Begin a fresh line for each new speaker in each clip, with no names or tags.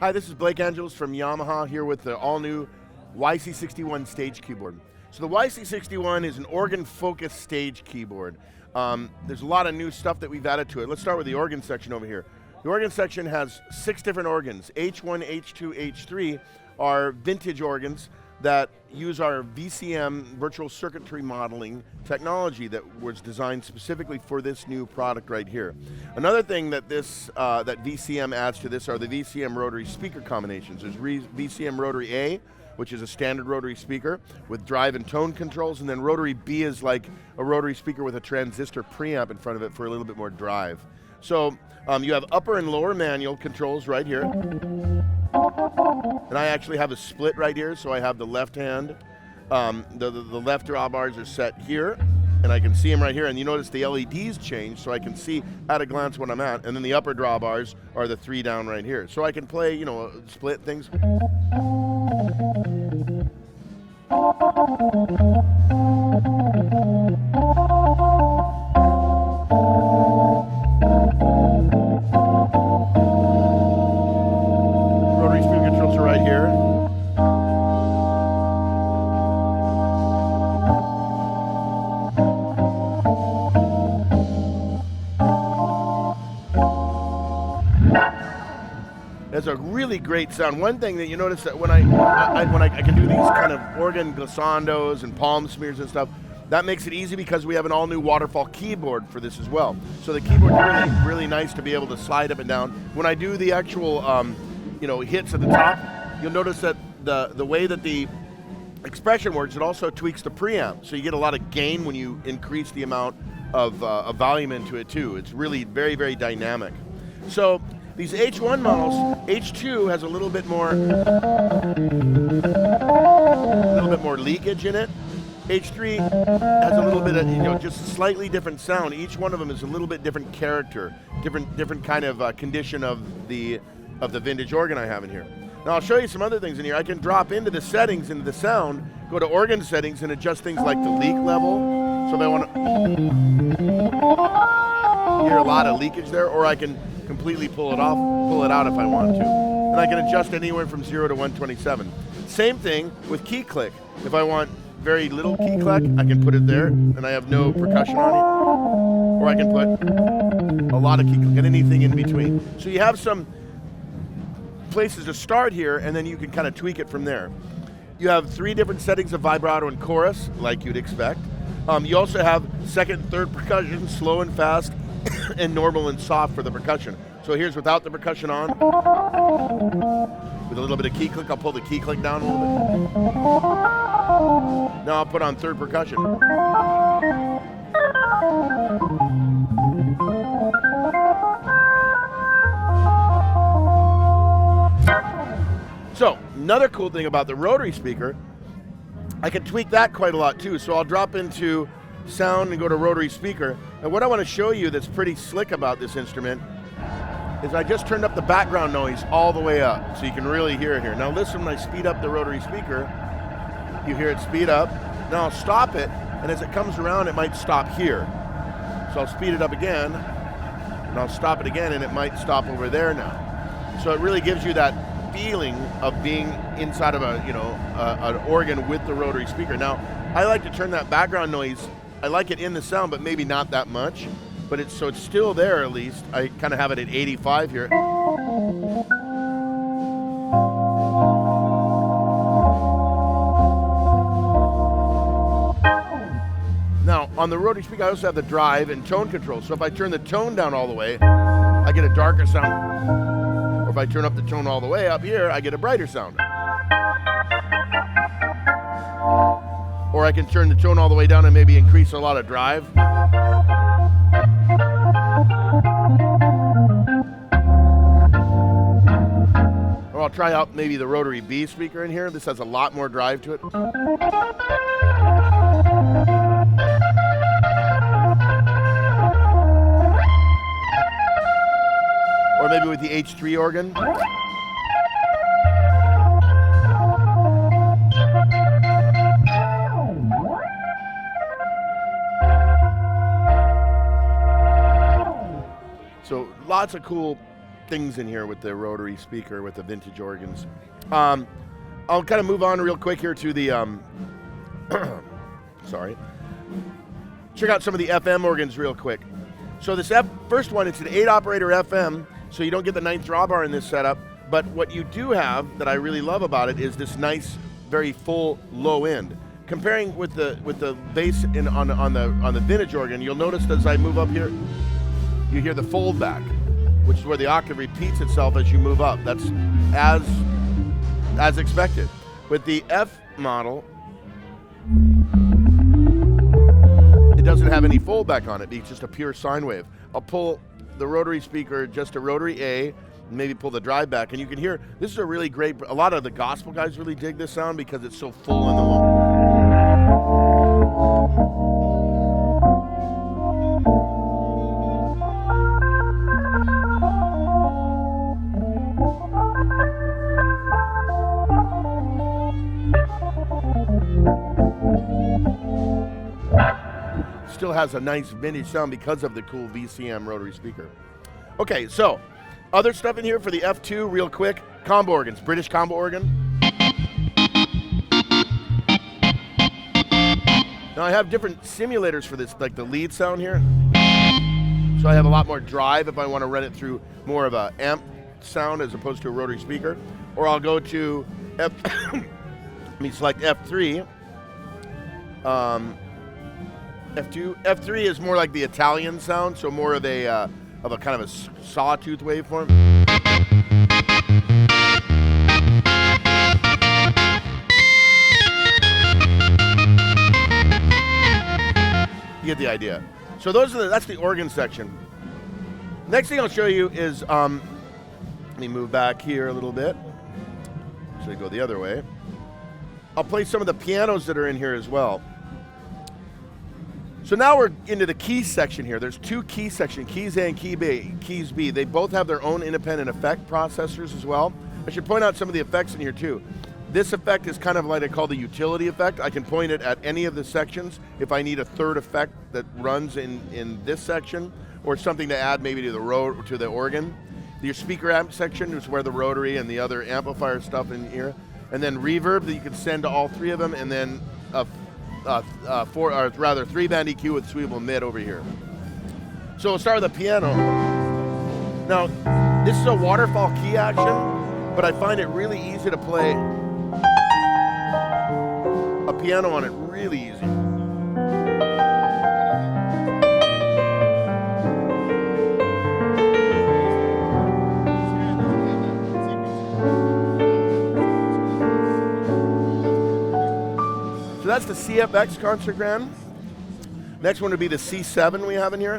Hi, this is Blake Angeles from Yamaha here with the all-new YC61 Stage Keyboard. So the YC61 is an organ-focused stage keyboard. There's a lot of new stuff that we've added to it. Let's start with the organ section over here. The organ section has 6 different organs. H1, H2, H3 are vintage organs that use our VCM, virtual circuitry modeling technology that was designed specifically for this new product right here. Another thing that that VCM adds to this are the VCM rotary speaker combinations. There's VCM Rotary A, which is a standard rotary speaker with drive and tone controls, and then Rotary B is like a rotary speaker with a transistor preamp in front of it for a little bit more drive. So you have upper and lower manual controls right here. And I actually have a split right here, so I have the left hand. The left drawbars are set here, and I can see them right here. And you notice the LEDs change, so I can see at a glance what I'm at. And then the upper drawbars are the 3 down right here. So I can play, you know, split things. Rotary speaker controls are right here. It's a really great sound. One thing that you notice that when I can do these kind of organ glissandos and palm smears and stuff, that makes it easy because we have an all-new waterfall keyboard for this as well. So the keyboard is really nice to be able to slide up and down. When I do the actual hits at the top, you'll notice that the way that the expression works, it also tweaks the preamp. So you get a lot of gain when you increase the amount of volume into it too. It's really very, very dynamic. So these H1 models, H2 has a little bit more leakage in it. H3 has a little bit of, just a slightly different sound. Each one of them is a little bit different character, different kind of condition of the vintage organ I have in here. Now I'll show you some other things in here. I can drop into the settings, into the sound, go to organ settings and adjust things like the leak level. So if I want to hear a lot of leakage there, or I can completely pull it out if I want to. And I can adjust anywhere from 0 to 127. Same thing with key click. If I want very little key click, I can put it there and I have no percussion on it. Or I can put a lot of key click and anything in between. So you have some places to start here and then you can kind of tweak it from there. You have 3 different settings of vibrato and chorus, like you'd expect. You also have second and third percussion, slow and fast, and normal and soft for the percussion. So here's without the percussion on. With a little bit of key click, I'll pull the key click down a little bit. Now I'll put on third percussion. So another cool thing about the rotary speaker, I can tweak that quite a lot too. So I'll drop into sound and go to rotary speaker. And what I want to show you that's pretty slick about this instrument is I just turned up the background noise all the way up so you can really hear it here. Now listen, when I speed up the rotary speaker, you hear it speed up. Now I'll stop it, and as it comes around it might stop here. So I'll speed it up again, and I'll stop it again, and it might stop over there now. So it really gives you that feeling of being inside of an organ with the rotary speaker. Now I like to turn that background noise, I like it in the sound, but maybe not that much. But it's still there at least. I kind of have it at 85 here. Now on the rotary speaker, I also have the drive and tone control. So if I turn the tone down all the way, I get a darker sound. Or if I turn up the tone all the way up here, I get a brighter sound. Or I can turn the tone all the way down and maybe increase a lot of drive. Or I'll try out maybe the Rotary B speaker in here. This has a lot more drive to it. Or maybe with the H3 organ. So lots of cool things in here with the rotary speaker with the vintage organs. I'll kind of move on real quick here to the, sorry. Check out some of the FM organs real quick. So this first one, it's an 8-operator FM, so you don't get the 9th drawbar in this setup, but what you do have that I really love about it is this nice, very full low end. Comparing with the bass on the vintage organ, you'll notice as I move up here, you hear the fold back, which is where the octave repeats itself as you move up. That's as expected. With the F model, it doesn't have any fold back on it. It's just a pure sine wave. I'll pull the rotary speaker, just a rotary A, maybe pull the drive back, and you can hear, this is a really great, a lot of the gospel guys really dig this sound because it's so full in the low. Still has a nice vintage sound because of the cool VCM rotary speaker. Okay, so other stuff in here for the F2 real quick. Combo organs, British combo organ. Now I have different simulators for this, like the lead sound here. So I have a lot more drive if I want to run it through more of a amp sound as opposed to a rotary speaker. Or I'll go to let me select F3. F3 is more like the Italian sound, so more of a kind of a sawtooth waveform. You get the idea. So that's the organ section. Next thing I'll show you is, let me move back here a little bit. Actually go the other way. I'll play some of the pianos that are in here as well. So now we're into the keys section here. There's 2 key sections, keys A and keys B. They both have their own independent effect processors as well. I should point out some of the effects in here too. This effect is kind of like I call the utility effect. I can point it at any of the sections if I need a third effect that runs in this section or something to add maybe to the organ. Your speaker amp section is where the rotary and the other amplifier stuff in here. And then reverb that you can send to all 3 of them, and then a 3-band EQ with sweepable mid over here. So we'll start with the piano. Now, this is a waterfall key action, but I find it really easy to play a piano on it really easy. So that's the CFX Concert Grand. Next one would be the C7 we have in here.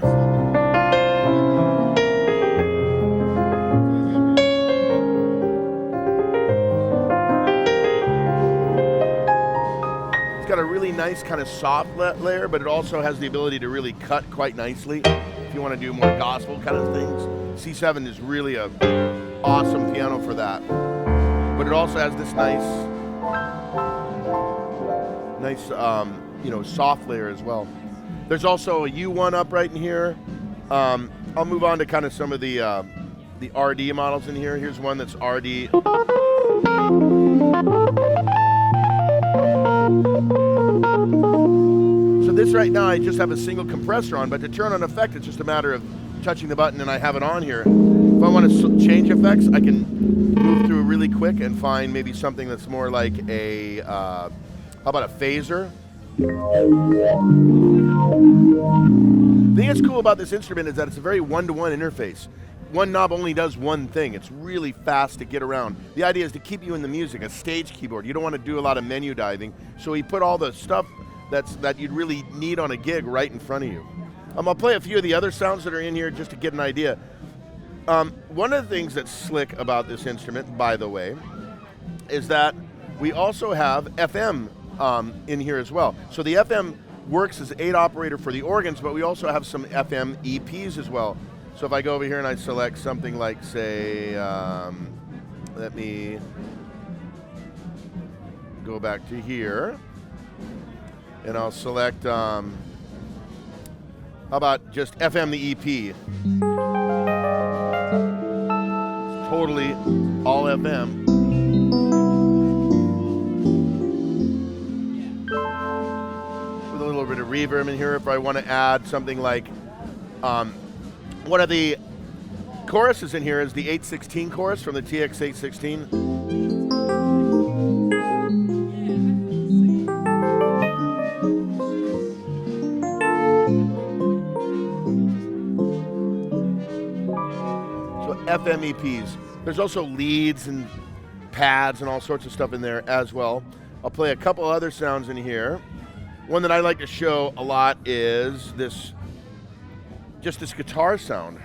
It's got a really nice kind of soft layer, but it also has the ability to really cut quite nicely if you want to do more gospel kind of things. C7 is really a awesome piano for that. But it also has this nice soft layer as well. There's also a U1 upright in here. I'll move on to kind of some of the RD models in here. Here's one that's RD. So this right now, I just have a single compressor on, but to turn on effect, it's just a matter of touching the button and I have it on here. If I want to change effects, I can move through really quick and find maybe something that's more like a, how about a phaser? The thing that's cool about this instrument is that it's a very one-to-one interface. One knob only does one thing. It's really fast to get around. The idea is to keep you in the music, a stage keyboard. You don't want to do a lot of menu diving, so he put all the stuff that you'd really need on a gig right in front of you. I'll play a few of the other sounds that are in here just to get an idea. One of the things that's slick about this instrument, by the way, is that we also have FM in here as well. So the FM works as 8-operator for the organs, but we also have some FM EPs as well. So if I go over here and I select something like, say, let me go back to here, and I'll select, how about just FM the EP? totally all FM. With a little bit of reverb in here if I want to add something like, one of the choruses in here is the 816 chorus from the TX 816. FM EPs. There's also leads and pads and all sorts of stuff in there as well. I'll play a couple other sounds in here. One that I like to show a lot is this, just this guitar sound.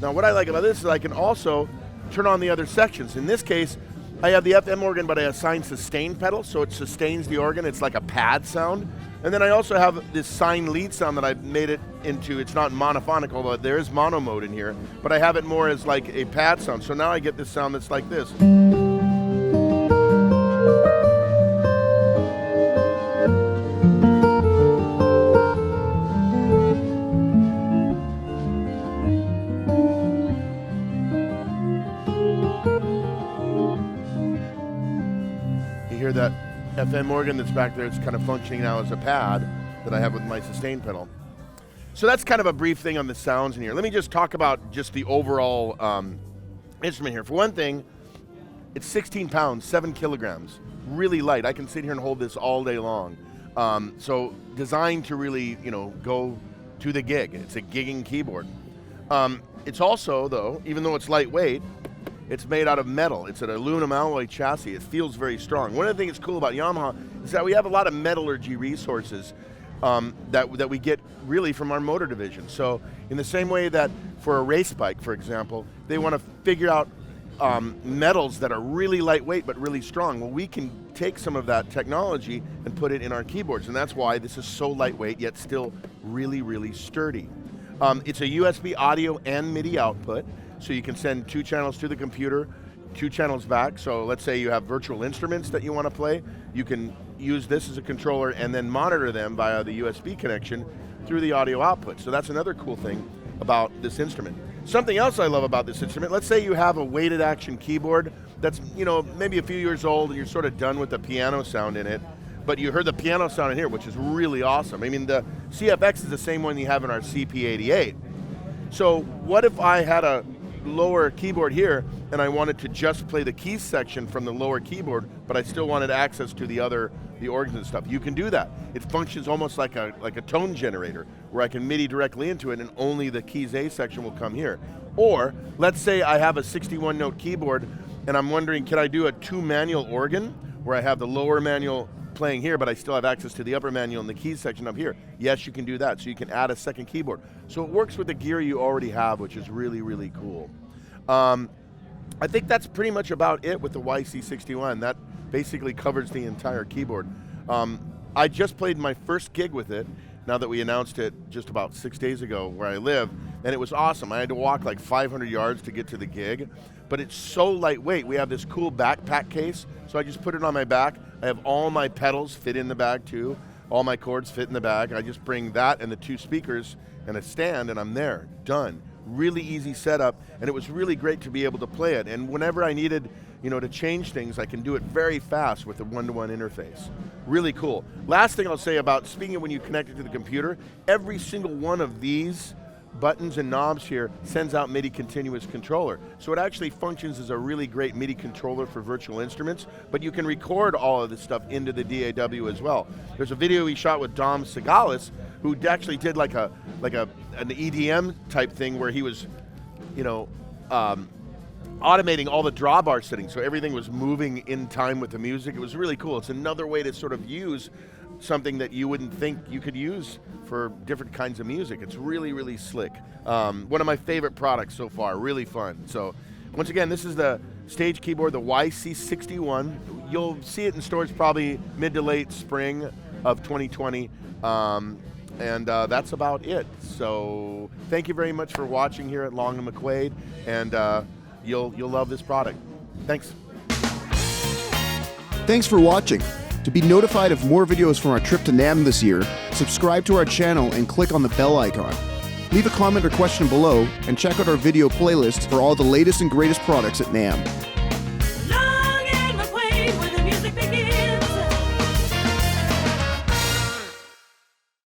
Now what I like about this is I can also turn on the other sections. In this case, I have the FM organ, but I assign sustain pedal, so it sustains the organ. It's like a pad sound. And then I also have this sine lead sound that I've made it into, it's not monophonic, although there is mono mode in here, but I have it more as like a pad sound. So now I get this sound that's like this. That FM organ that's back there, it's kind of functioning now as a pad that I have with my sustain pedal. So that's kind of a brief thing on the sounds in here. Let me just talk about just the overall instrument here. For one thing, it's 16 pounds, 7 kilograms, really light. I can sit here and hold this all day long. So designed to really, go to the gig. It's a gigging keyboard. It's also, though, even though it's lightweight, it's made out of metal. It's an aluminum alloy chassis. It feels very strong. One of the things that's cool about Yamaha is that we have a lot of metallurgy resources that we get really from our motor division. So in the same way that for a race bike, for example, they want to figure out metals that are really lightweight but really strong. Well, we can take some of that technology and put it in our keyboards, and that's why this is so lightweight yet still really, really sturdy. It's a USB audio and MIDI output. So you can send 2 channels to the computer, 2 channels back. So let's say you have virtual instruments that you want to play. You can use this as a controller and then monitor them via the USB connection through the audio output. So that's another cool thing about this instrument. Something else I love about this instrument, let's say you have a weighted action keyboard that's maybe a few years old and you're sort of done with the piano sound in it, but you heard the piano sound in here, which is really awesome. I mean, the CFX is the same one you have in our CP88. So what if I had a lower keyboard here and I wanted to just play the keys section from the lower keyboard, but I still wanted access to the organs and stuff? You can do that. It functions almost like a tone generator where I can MIDI directly into it and only the keys A section will come here. Or let's say I have a 61 note keyboard and I'm wondering, can I do a 2 manual organ where I have the lower manual playing here, but I still have access to the upper manual and the keys section up here? Yes, you can do that. So you can add a second keyboard. So it works with the gear you already have, which is really, really cool. I think that's pretty much about it with the YC61. That basically covers the entire keyboard. I just played my first gig with it, now that we announced it just about 6 days ago where I live, and it was awesome. I had to walk like 500 yards to get to the gig, but it's so lightweight. We have this cool backpack case, so I just put it on my back. I have all my pedals fit in the bag too. All my cords fit in the bag. I just bring that and the 2 speakers and a stand and I'm there, done. Really easy setup, and it was really great to be able to play it. And whenever I needed, to change things, I can do it very fast with a one-to-one interface. Really cool. Last thing I'll say about, speaking of when you connect it to the computer, every single one of these buttons and knobs here sends out MIDI continuous controller. So it actually functions as a really great MIDI controller for virtual instruments, but you can record all of this stuff into the DAW as well. There's a video we shot with Dom Segalis, who actually did like an EDM type thing where he was, automating all the drawbar settings, so everything was moving in time with the music. It was really cool. It's another way to sort of use something that you wouldn't think you could use for different kinds of music. It's really, really slick. One of my favorite products so far, really fun. So once again, this is the Stage Keyboard, the YC61. You'll see it in stores probably mid to late spring of 2020. And that's about it. So thank you very much for watching here at Long and McQuade, and you'll love this product. Thanks.
Thanks for watching. To be notified of more videos from our trip to NAMM this year, subscribe to our channel and click on the bell icon. Leave a comment or question below and check out our video playlist for all the latest and greatest products at NAMM.